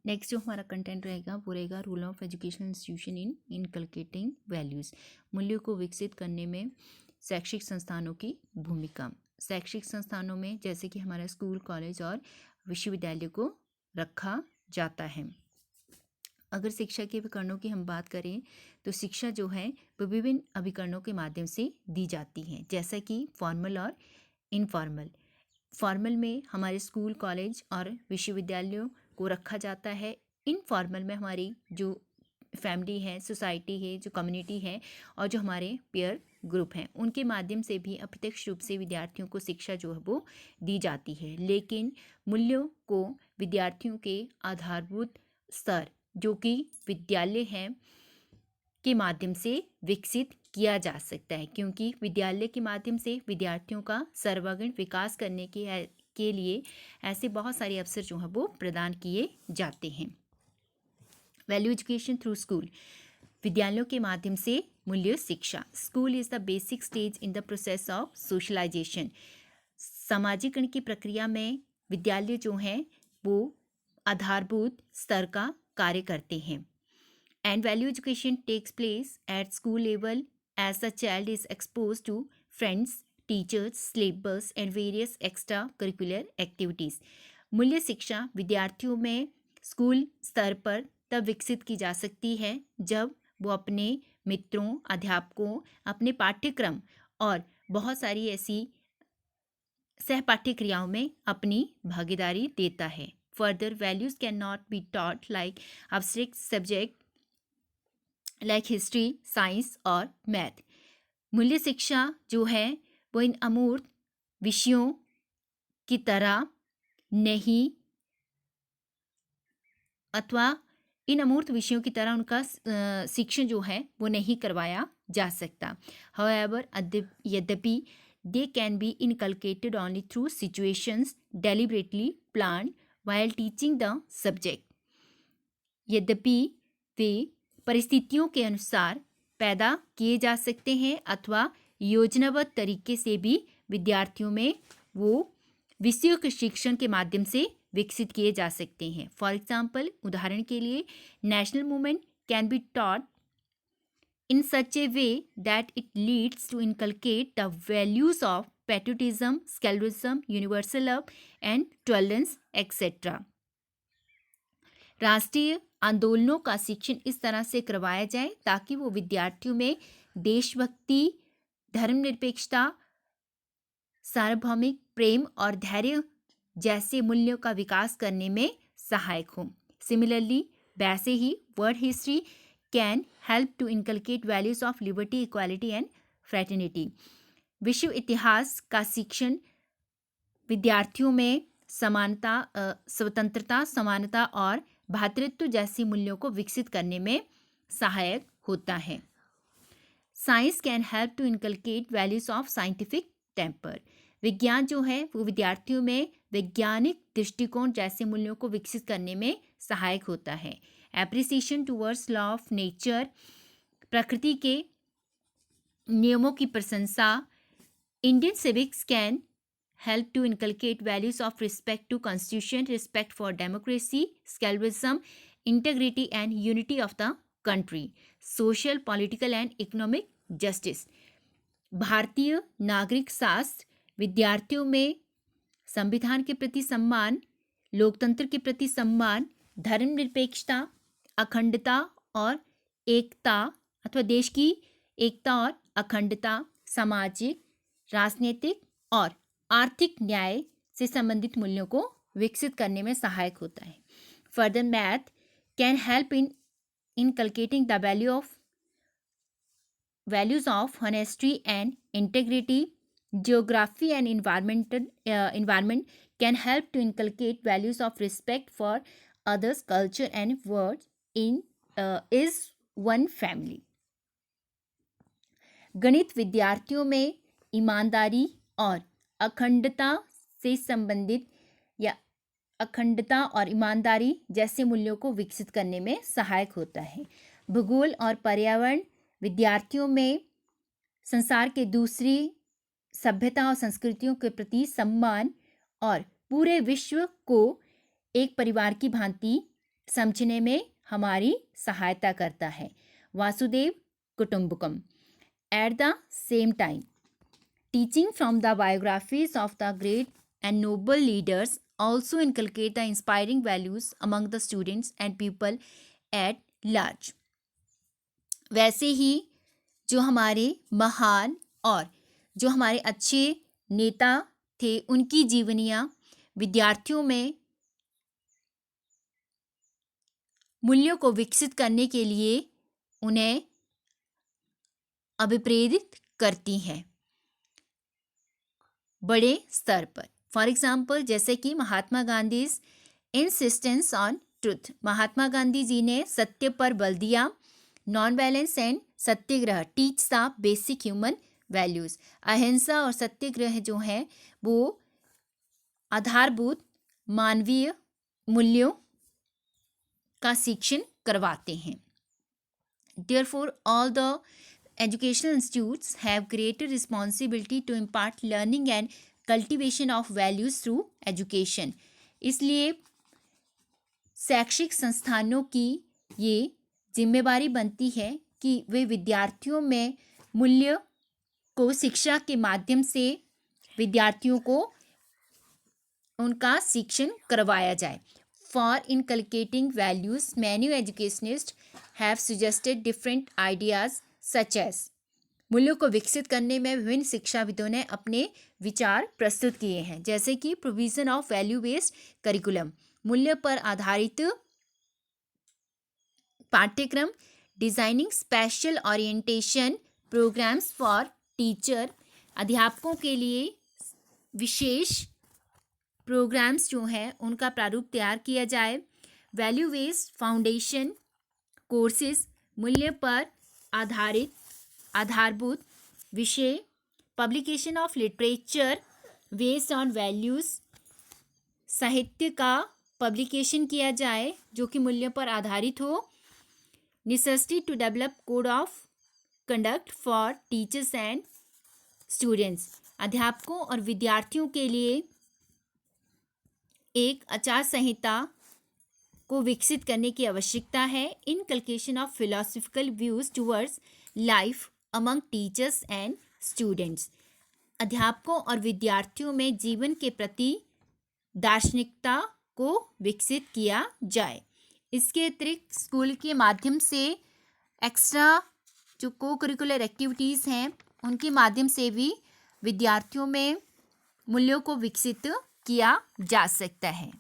Next जो हमारा content रहेगा वो रहेगा role of educational institution in inculcating values. मूल्यों को विकसित करने में शैक्षिक संस्थानों की भूमिका। शैक्षिक संस्थानों में जैसे कि हमारा स्कूल, कॉलेज और विश्वविद्यालय को रखा जाता है। अगर शिक्षा के अभिकरणों की हम बात करें तो शिक्षा जो है वो विभिन्न अभिकरणों के माध्यम से दी जाती है, जैसा कि फॉर्मल और इनफॉर्मल। फॉर्मल में हमारे स्कूल, कॉलेज और विश्वविद्यालयों को रखा जाता है। इनफॉर्मल में हमारी जो फैमिली है, सोसाइटी है, जो कम्युनिटी है और जो हमारे पीयर ग्रुप हैं, उनके माध्यम से भी अप्रत्यक्ष रूप से विद्यार्थियों को शिक्षा जो है वो दी जाती है। लेकिन मूल्यों को विद्यार्थियों के आधारभूत स्तर जो कि विद्यालय हैं के माध्यम से विकसित किया जा सकता है, क्योंकि विद्यालय के माध्यम से विद्यार्थियों का सर्वांगीण विकास करने के लिए ऐसे बहुत सारे अवसर जो हैं वो प्रदान किए जाते हैं। वैल्यू एजुकेशन थ्रू स्कूल, विद्यालयों के माध्यम से मूल्य शिक्षा। School is the basic stage in the process of socialisation. सामाजिकरण की प्रक्रिया में विद्यालय जो हैं वो आधारभूत स्तर का कार्य करते हैं। And value education takes place at school level as the child is exposed to friends, teachers, syllabus and various extracurricular activities. मूल्य शिक्षा विद्यार्थियों में स्कूल स्तर पर तब विकसित की जा सकती है जब वो अपने मित्रों, अध्यापकों, अपने पाठ्यक्रम और बहुत सारी ऐसी सहपाठ्य क्रियाओं में अपनी भागीदारी देता है। Further values can not be taught like abstract subject like history, science और मैथ। मूल्य शिक्षा जो है वो इन अमूर्त विषयों की तरह नहीं, अथवा इन अमूर्त विषयों की तरह उनका शिक्षण जो है वो नहीं करवाया जा सकता। हाउएवर यद्यपि they can be inculcated only through situations deliberately planned while teaching the subject. यद्यपि वे परिस्थितियों के अनुसार पैदा किए जा सकते हैं अथवा योजनाबद्ध तरीके से भी विद्यार्थियों में वो विषयों के शिक्षण के माध्यम से विकसित किए जा सकते हैं। फॉर एग्जाम्पल, उदाहरण के लिए, national movement can be taught in such a way that it leads to inculcate the values of patriotism, scholarism, universal love and tolerance, etc. राष्ट्रीय आंदोलनों का शिक्षण इस तरह से करवाया जाए ताकि वो विद्यार्थियों में देशभक्ति, धर्मनिरपेक्षता, सार्वभौमिक प्रेम और धैर्य जैसे मूल्यों का विकास करने में सहायक हो। सिमिलरली, वैसे ही world history can help to inculcate values of liberty, equality and fraternity. विश्व इतिहास का शिक्षण विद्यार्थियों में समानता, स्वतंत्रता, समानता और भ्रातृत्व जैसी मूल्यों को विकसित करने में सहायक होता है। Science can help to inculcate values of scientific temper. विज्ञान जो है वो विद्यार्थियों में वैज्ञानिक दृष्टिकोण जैसे मूल्यों को विकसित करने में सहायक होता है। Appreciation towards law of nature, प्रकृति के नियमों की प्रशंसा। Indian civics can help to inculcate values of respect to constitution, respect for democracy, scholarism, integrity and unity of the country, social, political and economic justice. भारतीय नागरिक शास्त्र विद्यार्थियों में संविधान के प्रति सम्मान, लोकतंत्र के प्रति सम्मान, धर्मनिरपेक्षता, अखंडता और एकता अथवा देश की एकता और अखंडता, सामाजिक, राजनीतिक और आर्थिक न्याय से संबंधित मूल्यों को विकसित करने में सहायक होता है। Further, math can help in inculcating the values of honesty and integrity. Geography and environment can help to inculcate values of respect for others, culture and words in is one family. गणित विद्यार्थियों में ईमानदारी और अखंडता से संबंधित या अखंडता और ईमानदारी जैसे मूल्यों को विकसित करने में सहायक होता है। भूगोल और पर्यावरण विद्यार्थियों में संसार के दूसरी सभ्यता और संस्कृतियों के प्रति सम्मान और पूरे विश्व को एक परिवार की भांति समझने में हमारी सहायता करता है। वासुदेव कुटुंबकम। At the same time, teaching from the biographies of the great and noble leaders also inculcate the inspiring values among the students and people at large. वैसे ही जो हमारे महान और जो हमारे अच्छे नेता थे, उनकी जीवनियाँ विद्यार्थियों में मूल्यों को विकसित करने के लिए उन्हें अभिप्रेरित करती हैं बड़े स्तर पर। फॉर एग्जाम्पल, जैसे कि Mahatma Gandhi insistence on truth. Mahatma Gandhi ji ने सत्य पर बल दिया। Non violence and Satyagraha teach the basic human values. अहिंसा और सत्याग्रह जो है वो आधारभूत मानवीय मूल्यों का शिक्षण करवाते हैं। Therefore, all the educational institutes have greater responsibility to impart learning and cultivation of values through education. इसलिए शैक्षिक संस्थानों की ये जिम्मेवारी बनती है कि वे विद्यार्थियों में मूल्य को शिक्षा के माध्यम से विद्यार्थियों को उनका शिक्षण करवाया जाए। For inculcating values, many educationists have suggested different ideas such as मूल्यों को विकसित करने में विभिन्न शिक्षाविदों ने अपने विचार प्रस्तुत किए हैं, जैसे कि provision of value based curriculum, मूल्य पर आधारित पाठ्यक्रम, designing special orientation programmes for teacher, अध्यापकों के लिए विशेष प्रोग्राम्स जो हैं उनका प्रारूप तैयार किया जाए, वैल्यू बेस्ड फाउंडेशन कोर्सेज, मूल्य पर आधारित आधारभूत विषय, publication of literature based on values, साहित्य का पब्लिकेशन किया जाए जो कि मूल्य पर आधारित हो, necessity to develop code of conduct for teachers and students, अध्यापकों और विद्यार्थियों के लिए एक आचार संहिता को विकसित करने की आवश्यकता है। Inculcation of philosophical views towards life among teachers and students, अध्यापकों और विद्यार्थियों में जीवन के प्रति दार्शनिकता को विकसित किया जाए। इसके अतिरिक्त स्कूल के माध्यम से एक्स्ट्रा जो को करिकुलर एक्टिविटीज़ हैं उनके माध्यम से भी विद्यार्थियों में मूल्यों को विकसित किया जा सकता है।